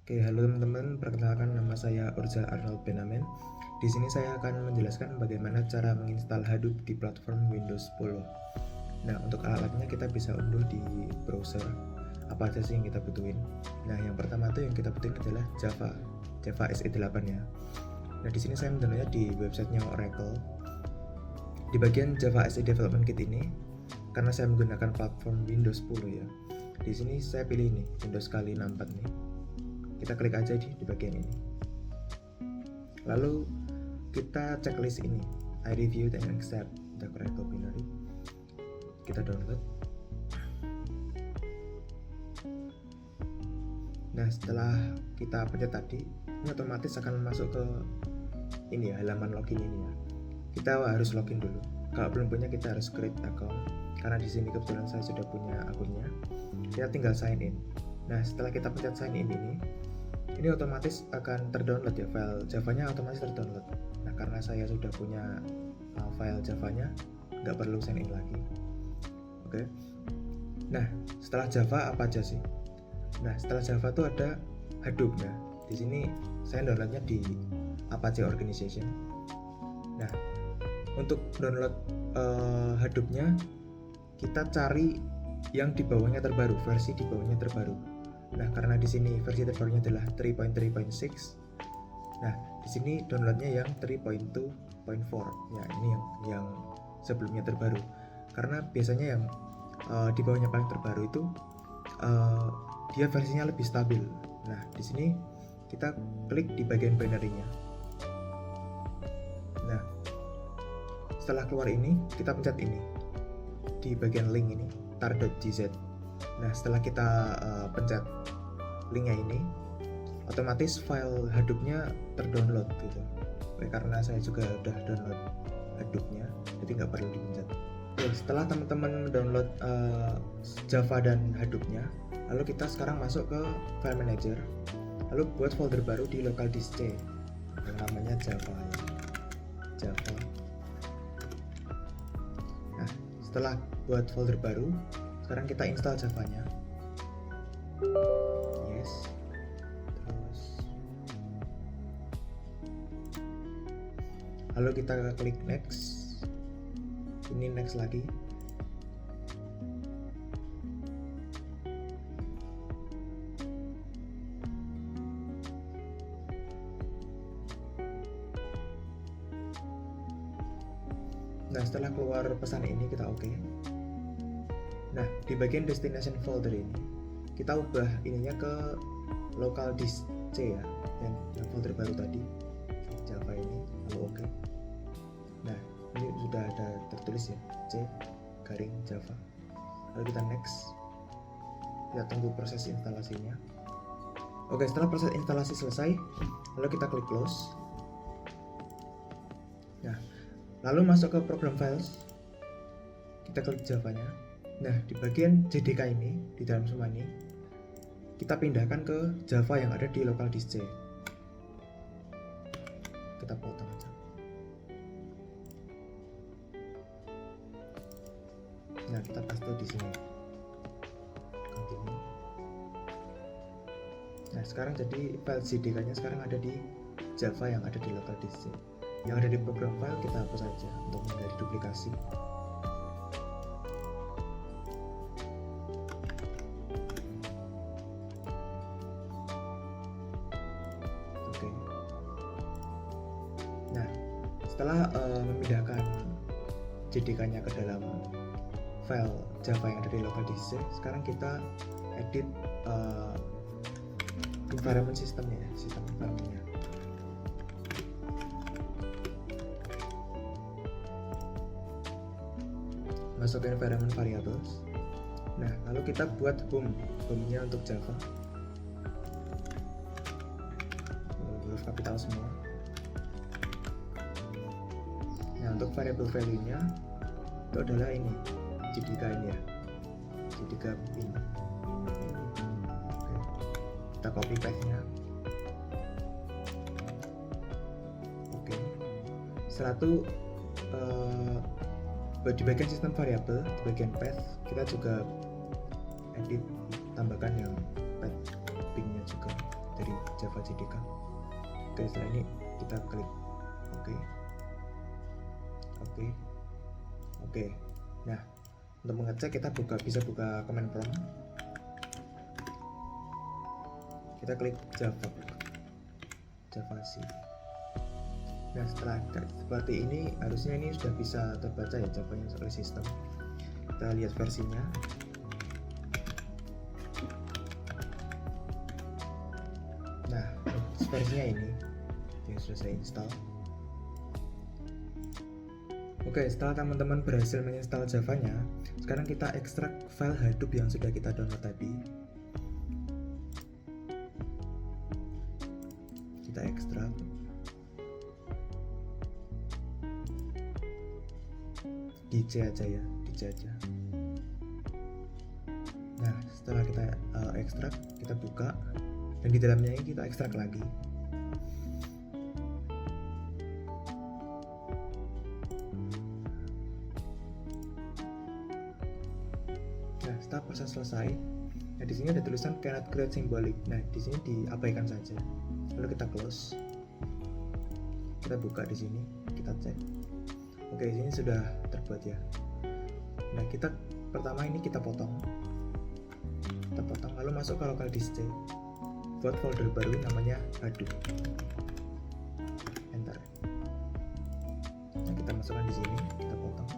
Oke, halo teman-teman, perkenalkan nama saya Urza Arnold Benamen. Di sini saya akan menjelaskan bagaimana cara menginstal Hadoop di platform Windows 10. Nah, untuk alatnya kita bisa unduh di browser. Apa aja sih yang kita butuhin? Nah, yang pertama tuh yang kita butuhin adalah Java SE8 ya. Nah, di sini saya mendownloadnya di websitenya Oracle. Di bagian Java SE Development Kit ini, karena saya menggunakan platform Windows 10 ya. Di sini saya pilih nih Windows kali 64 nih. Kita klik aja di bagian ini. Lalu kita checklist ini, I review and accept the correct binary. Kita download. Nah, setelah kita pencet tadi, ini otomatis akan masuk ke ini ya, halaman login ini ya. Kita harus login dulu. Kalau belum punya, kita harus create account. Karena di sini kebetulan saya sudah punya akunnya. Kita tinggal sign in. Nah, setelah kita pencet sign in ini otomatis akan terdownload ya, file Javanya otomatis terdownload. Nah, karena saya sudah punya file Javanya, nggak perlu sign in lagi. Oke. Nah, setelah Java apa aja sih? Nah, setelah Java tuh ada Hadoop. Nah, di sini saya downloadnya di Apache Organization. Nah, untuk download Hadoopnya kita cari yang di bawahnya terbaru, versi di bawahnya terbaru. Nah, karena di sini versi terbarunya adalah 3.3.6. Nah, di sini downloadnya yang 3.2.4. Ya, ini yang sebelumnya terbaru. Karena biasanya yang di bawahnya paling terbaru itu dia versinya lebih stabil. Nah, di sini kita klik di bagian binary-nya. Nah, setelah keluar ini, kita pencet ini di bagian link ini, tar.gz. Nah, setelah kita pencet linknya ini, otomatis file Hadoop-nya terdownload gitu. Karena saya juga udah download Hadoop-nya, jadi nggak perlu dipencet. Oke, setelah teman-teman mendownload Java dan Hadoop-nya, lalu kita sekarang masuk ke File Manager, lalu buat folder baru di local disk C yang namanya Java ya. Java. Nah, setelah buat folder baru, sekarang kita install Javanya. Yes. Terus lalu kita klik next. Ini next lagi. Nah, setelah keluar pesan ini kita oke. Nah, di bagian destination folder ini kita ubah ininya ke local disk C ya, yang folder baru tadi, Java ini, lalu oke. Nah, ini sudah ada tertulis ya, C garing Java. Lalu kita next. Kita tunggu proses instalasinya. Oke, setelah proses instalasi selesai, lalu kita klik close. Nah, lalu masuk ke program files. Kita klik Javanya. Nah, di bagian JDK ini, di dalam semua ini, kita pindahkan ke Java yang ada di local disk C. Kita potong aja. Nah, kita paste di sini. Continue. Nah, sekarang jadi file JDK-nya sekarang ada di Java yang ada di local disk C. Yang ada di program file kita hapus saja untuk menghindari duplikasi. Oke. Nah, setelah memindahkan JDK-nya ke dalam file Java yang ada di local disk C, sekarang kita edit environment systemnya ya, sistem environment-nya. Masuk ke environment variables. Nah, lalu kita buat home-nya untuk Java, huruf kapital semua. Nah, untuk variable value-nya itu adalah ini, JDK ini ya, JDK ini. Oke. Kita copy paste-nya. Oke. Setelah itu di bagian sistem variabel, di bagian path, kita juga edit, tambahkan yang path pin-nya juga dari Java JDK. Oke, setelah ini kita klik oke. Nah, untuk mengecek kita bisa buka command prompt. Kita klik Java C. Nah, setelah seperti ini harusnya ini sudah bisa terbaca ya Javanya oleh sistem. Kita lihat versinya. Nah, versinya ini yang sudah saya install. Oke, setelah teman-teman berhasil menginstal Javanya, sekarang kita ekstrak file Hadoop yang sudah kita download tadi. Kita ekstrak. Di C aja. Nah, setelah kita ekstrak, kita buka, dan di dalamnya ini kita ekstrak lagi. Nah, setelah proses selesai, nah di sini ada tulisan cannot create symbolic. Nah, di sini diabaikan saja. Lalu kita close. Kita buka di sini, kita cek. Oke, di sini sudah terbuat ya. Nah, pertama ini kita potong, lalu masuk ke local disk C. Buat folder baru namanya Hadoop. Enter. Nah, kita masukkan di sini, kita potong.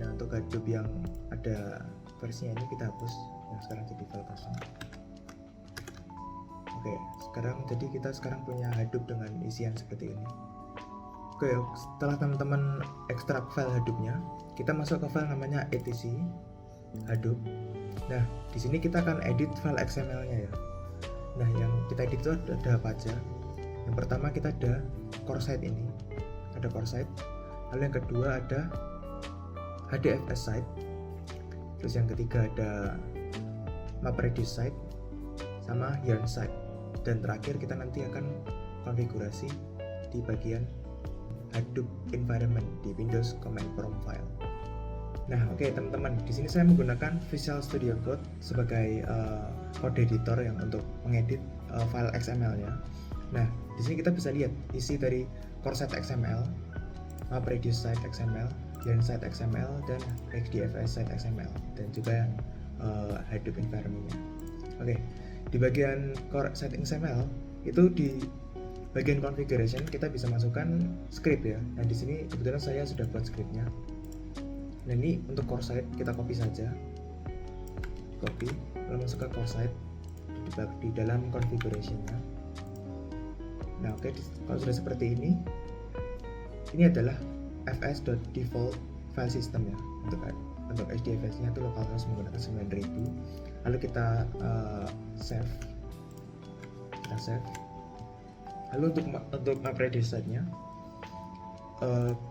Nah, untuk Hadoop yang ada versinya ini kita hapus, yang sekarang jadi file kosong. Oke, jadi kita sekarang punya Hadoop dengan isian seperti ini. Oke, setelah teman-teman ekstrak file Hadoopnya, kita masuk ke file namanya etc Hadoop. Nah, di sini kita akan edit file XML-nya ya. Nah, yang kita edit itu ada apa aja? Yang pertama kita ada core site ini, ada core site. Lalu yang kedua ada HDFS site. Terus yang ketiga ada MapReduce site sama Yarn site. Dan terakhir kita nanti akan konfigurasi di bagian Hadoop environment di Windows Command Prompt file. Nah, oke teman-teman, di sini saya menggunakan Visual Studio Code sebagai code editor yang untuk mengedit file XML-nya. Nah, di sini kita bisa lihat isi dari core site XML, MapReduce site XML, Yarn site XML, dan HDFS site XML, dan juga Hadoop environment-nya. Oke, di bagian core site XML itu di bagian configuration kita bisa masukkan script ya. Nah, di sini kebetulan saya sudah buat scriptnya. Nah, ini untuk core site kita copy saja, lalu masuk ke core site di dalam configuration-nya. Nah, oke, kalau sudah seperti ini adalah fs.default file system ya. Untuk HDFS-nya itu localhost menggunakan 9000. Lalu kita save. Lalu untuk MapReduce site-nya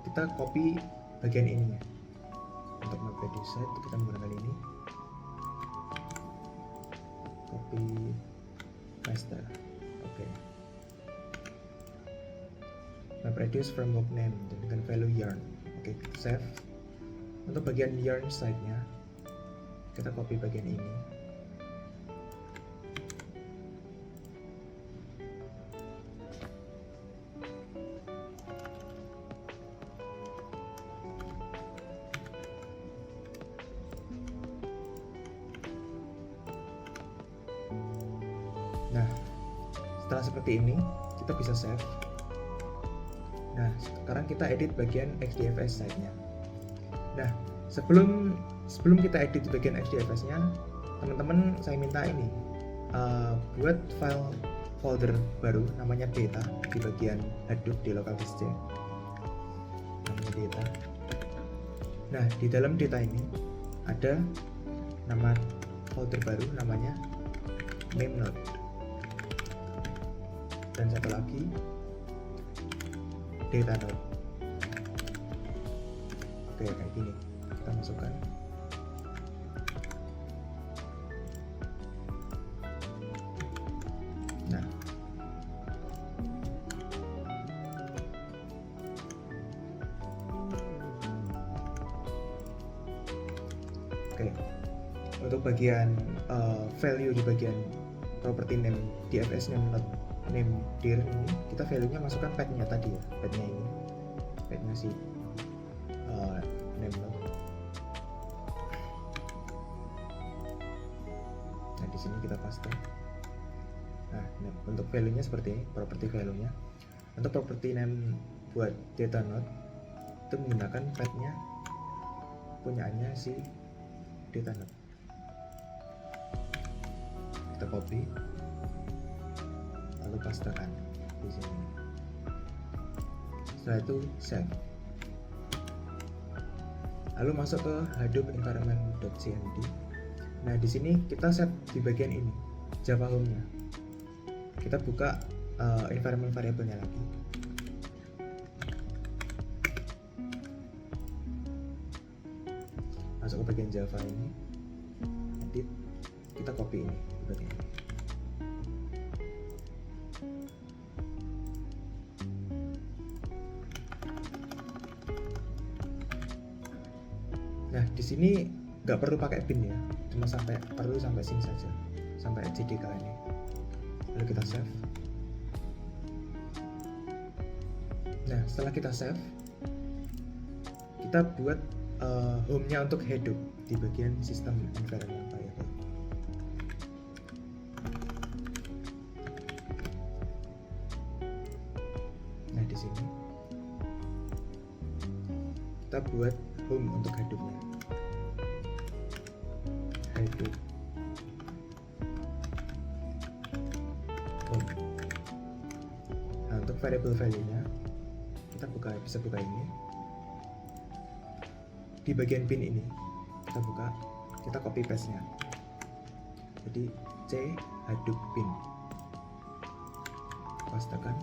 kita copy bagian ini ya. Untuk MapReduce site kita menggunakan ini, copy paste. Oke. MapReduce framework name dengan value yarn. Oke, save. Untuk bagian yarn site-nya kita copy bagian ini. Nah, setelah seperti ini kita bisa save. Nah, sekarang kita edit bagian HDFS site-nya. Nah, sebelum kita edit bagian HDFS-nya, teman-teman saya minta ini buat file folder baru namanya data di bagian Hadoop di local disk C. Namanya data. Nah, di dalam data ini ada nama folder baru namanya memnode. Dan satu lagi data node. Oke, kayak gini kita masukkan. Nah, oke, untuk bagian value di bagian property name dfs name dir ini, kita value-nya masukkan path-nya tadi ya, path-nya ini, path-nya si name node. Nah di sini kita paste. Nah untuk value-nya seperti ini, property value-nya. Untuk property name buat data node itu menggunakan path-nya punyaannya si data node. Kita copy lalu pastekan di sini. Setelah itu save. Lalu masuk ke Hadoop environment.cmd. Nah di sini kita set di bagian ini Java home-nya. Kita buka environment variable-nya lagi. Masuk ke bagian Java ini, edit, kita copy ini bagian ini. Nah di sini nggak perlu pakai bin ya, cuma perlu sampai sini saja, sampai JDK ini. Lalu kita save. Nah setelah kita save, kita buat home-nya untuk Hadoop di bagian sistem environment variable. Nah di sini kita buat home untuk Hadoop-nya. Hadoop home. Nah untuk variable value-nya kita bisa buka ini. Di bagian bin ini kita buka, kita copy paste nya, jadi c hadoop bin, pastekan,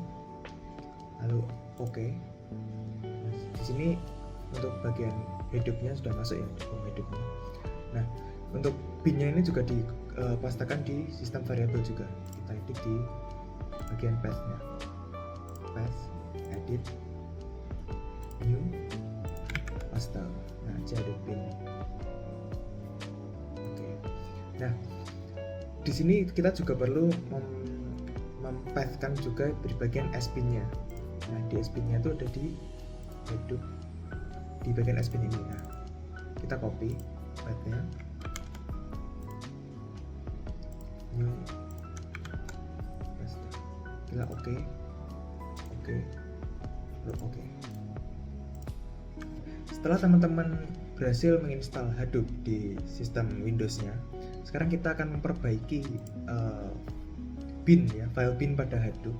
lalu oke. Di sini untuk bagian Hadoop-nya sudah masuk ya, Hadoop-nya. Nah untuk bin-nya ini juga dipastekan di sistem variable juga. Kita edit di bagian paste-nya, paste, edit, new, paste. Nah, jadi bin. Oke. Nah, di sini kita juga perlu mempathkan juga di bagian spin-nya. Nah, di spin-nya itu ada di Hadoop di bagian spin ini. Nah, kita copy path-nya. New. Paste. Kita oke. Oke. Setelah teman-teman berhasil menginstal Hadoop di sistem Windows-nya, sekarang kita akan memperbaiki bin ya, file bin pada Hadoop.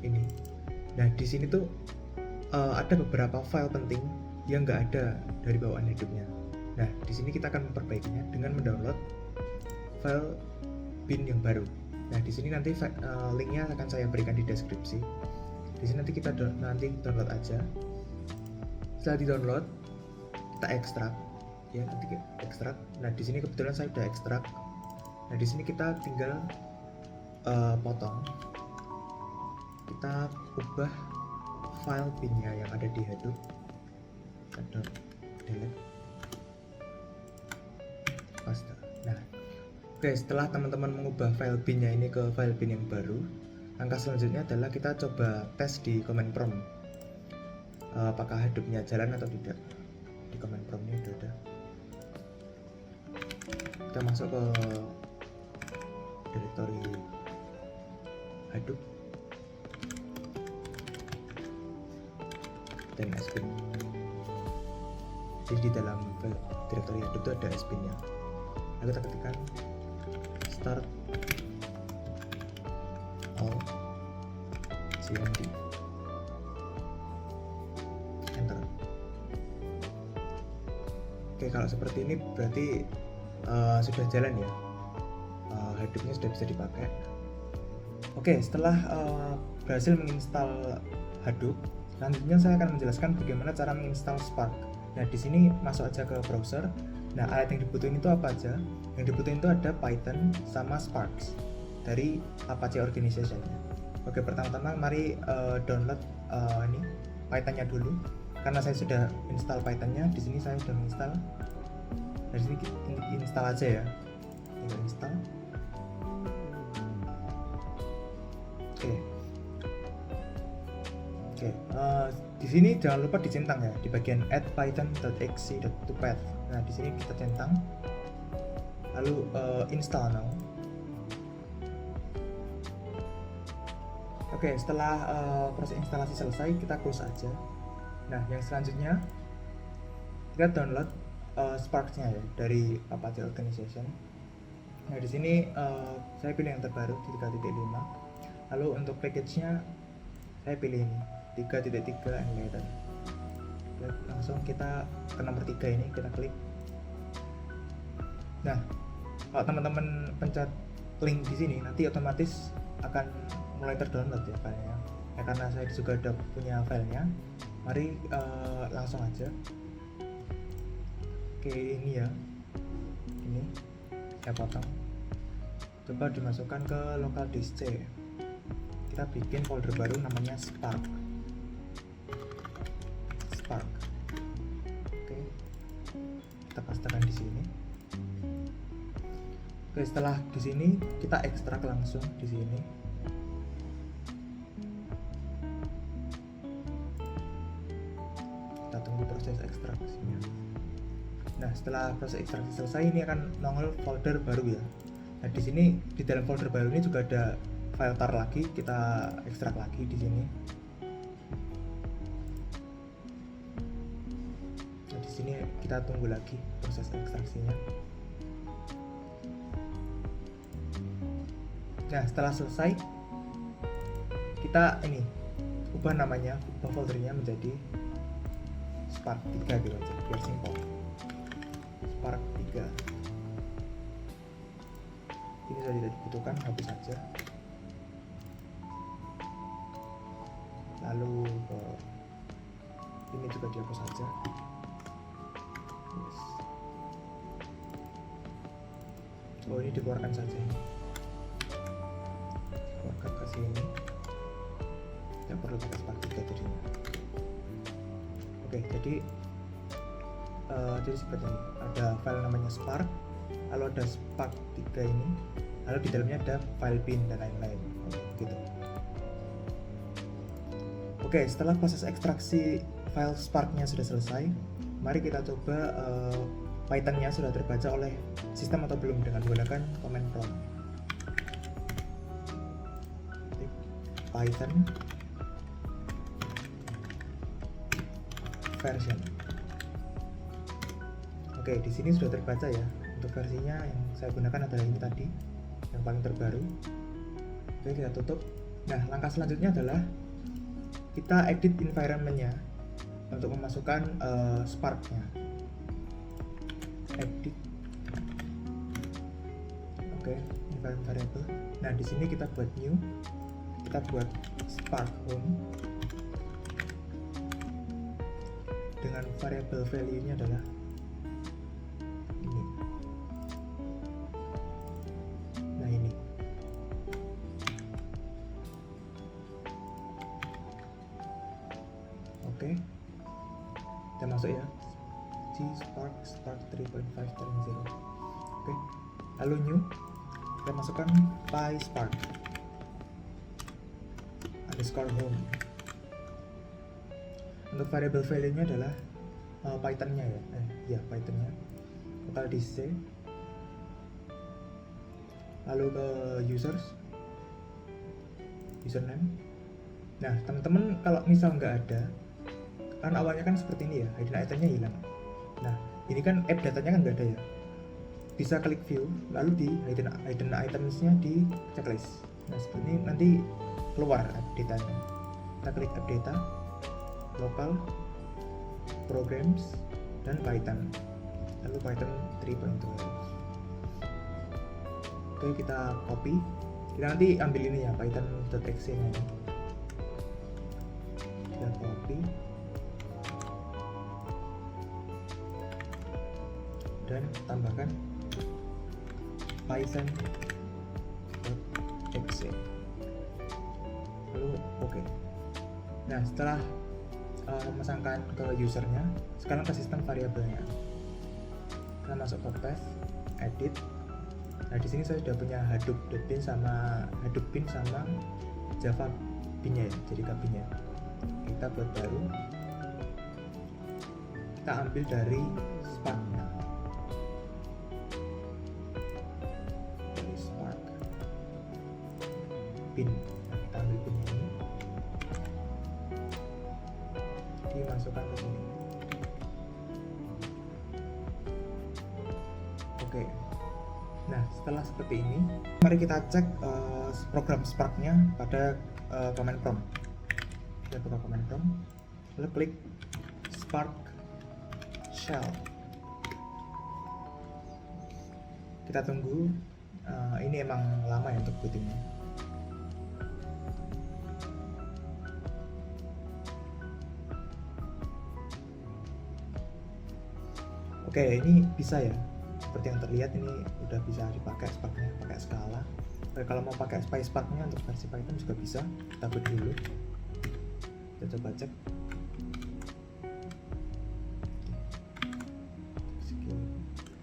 Ini. Nah di sini tuh ada beberapa file penting yang nggak ada dari bawaan Hadoop-nya. Nah di sini kita akan memperbaikinya dengan mendownload file bin yang baru. Nah di sini nanti linknya akan saya berikan di deskripsi. Di sini nanti kita download aja. Setelah di-download, kita ekstrak ya, nanti kita ekstrak. Nah, di sini kebetulan saya sudah ekstrak. Nah, di sini kita tinggal potong. Kita ubah file bin-nya yang ada di Hadoop. Kita delete. Paste. Nah, oke, setelah teman-teman mengubah file bin-nya ini ke file bin yang baru, langkah selanjutnya adalah kita coba tes di command prompt apakah Hadoop-nya jalan atau tidak. Di command prompt-nya sudah ada. Kita masuk ke directory Hadoop dan spin. Jadi di dalam directory Hadoop itu ada spin-nya. Lalu kita ketikkan start all cmd, enter. Oke, kalau seperti ini berarti sudah jalan ya, Hadoop-nya sudah bisa dipakai. Oke, setelah berhasil menginstal Hadoop, selanjutnya saya akan menjelaskan bagaimana cara menginstal Spark. Nah di sini masuk aja ke browser. Nah alat yang dibutuhin itu apa aja? Yang dibutuhin itu ada Python sama Sparks dari Apache Organization. Oke, pertama-tama mari download ini Python-nya dulu. Karena saya sudah install Python-nya, di sini saya sudah install. Dari sini install aja ya. lalu install. Oke, di sini jangan lupa dicentang ya, di bagian add python.exe to path. Nah, di sini kita centang, lalu install now. Oke, setelah proses instalasi selesai, kita close aja. Nah, yang selanjutnya kita download Spark-nya ya dari Apache Organization. Nah, di sini saya pilih yang terbaru di 3.5. Lalu untuk package-nya saya pilih ini 3.3 and later. Langsung kita ke nomor 3 ini, kita klik. Nah, kalau teman-teman pencet link di sini nanti otomatis akan mulai terdownload ya filenya. Ya, karena saya juga udah punya filenya. Mari langsung aja. Oke, ini ya. Ini saya potong. Coba dimasukkan ke local disk C. Kita bikin folder baru namanya Spark. Oke, kita pastekan di sini. Oke, setelah di sini kita ekstrak langsung di sini. Kita tunggu proses ekstraksinya. Nah, setelah proses ekstraksi selesai, ini akan nongol folder baru ya. Nah, di sini di dalam folder baru ini juga ada file tar lagi, kita ekstrak lagi di sini. Nah, di sini kita tunggu lagi proses ekstraksinya. Nah, setelah selesai, kita ini ubah namanya, ubah foldernya menjadi Spark 3 gitu aja, biar simpel. Spark 3. Ini sudah tidak dibutuhkan, hapus saja. Lalu ini juga dihapus saja. Yes. Oh, ini dikeluarkan saja. Keluarkan ke sini. Tidak perlu pakai Spark 3 tadinya. Oke, jadi seperti ini. Ada file namanya Spark, lalu ada Spark 3 ini, lalu di dalamnya ada file bin dan lain-lain. Gitu. Oke, setelah proses ekstraksi file Spark-nya sudah selesai, mari kita coba Python-nya sudah terbaca oleh sistem atau belum dengan menggunakan command prompt. Python version. Oke, di sini sudah terbaca ya. Untuk versinya yang saya gunakan adalah ini tadi, yang paling terbaru. Oke, kita tutup. Nah, langkah selanjutnya adalah kita edit environment-nya untuk memasukkan Spark-nya. Edit. Oke, environment variable. Nah, di sini kita buat new. Kita buat Spark home. Dengan variable value-nya adalah ini. Nah, ini. Oke. Kita masuk ya. Spark 3.5.0. Oke. Lalu new. Kita masukkan PySpark underscore home. Untuk variable value-nya adalah Python-nya ya. Python-nya. Local disk C. Lalu ke username. Nah, teman-teman kalau misal nggak ada, kan awalnya kan seperti ini ya, hidden item-nya hilang. Nah, ini kan app datanya kan nggak ada ya. Bisa klik view, lalu di hidden items-nya di checklist. Nah, seperti ini nanti keluar app datanya. Kita klik app data, local, programs, dan Python. Lalu Python 3.12. Oke, kita copy. Kita nanti ambil ini ya, python.exe nya. Kita copy dan tambahkan python.exe. Lalu oke. Nah, setelah memasangkan ke usernya, sekarang ke sistem variabelnya. Kita masuk ke path, edit, Nah di sini saya sudah punya Hadoop.bin sama Java bin-nya ya, jadi kabinnya. Kita buat baru, kita ambil dari Spark-nya. Dari Spark bin, kita ambil bin ini, dimasukkan ke sini. Oke. Nah setelah seperti ini, mari kita cek program Spark-nya pada command prompt. Kita buka command prompt, lalu klik Spark Shell. Kita tunggu. Ini emang lama ya untuk bootingnya. Oke, ini bisa ya. Seperti yang terlihat ini udah bisa dipakai Spark-nya, pakai skala. Oke, kalau mau pakai Spark-nya untuk versi Python juga bisa. Kita boot dulu. Kita coba cek.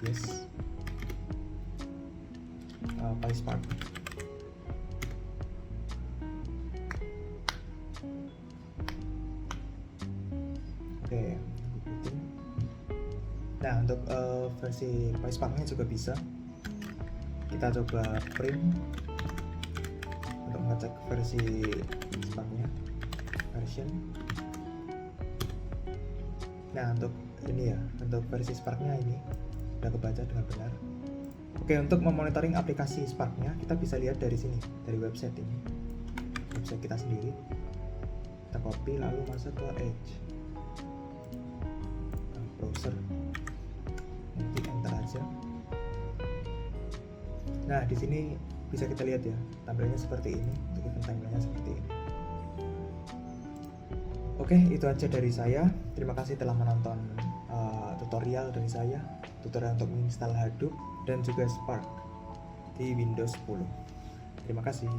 Yes. PySpark. Oke, booting. Nah untuk versi PySpark-nya juga bisa. Kita coba print untuk ngecek versi Spark-nya, version. Nah untuk ini ya, untuk versi Spark-nya ini udah kebaca dengan benar. Oke, untuk memonitoring aplikasi Spark-nya kita bisa lihat dari sini, dari website ini, website kita sendiri. Kita copy lalu masuk ke Edge browser, nanti enter aja. Nah di sini bisa kita lihat ya, tampilannya seperti ini, untuk event timeline-nya seperti ini. Oke, itu aja dari saya. Terima kasih telah menonton tutorial dari saya, tutorial untuk menginstal Hadoop dan juga Spark di Windows 10. Terima kasih.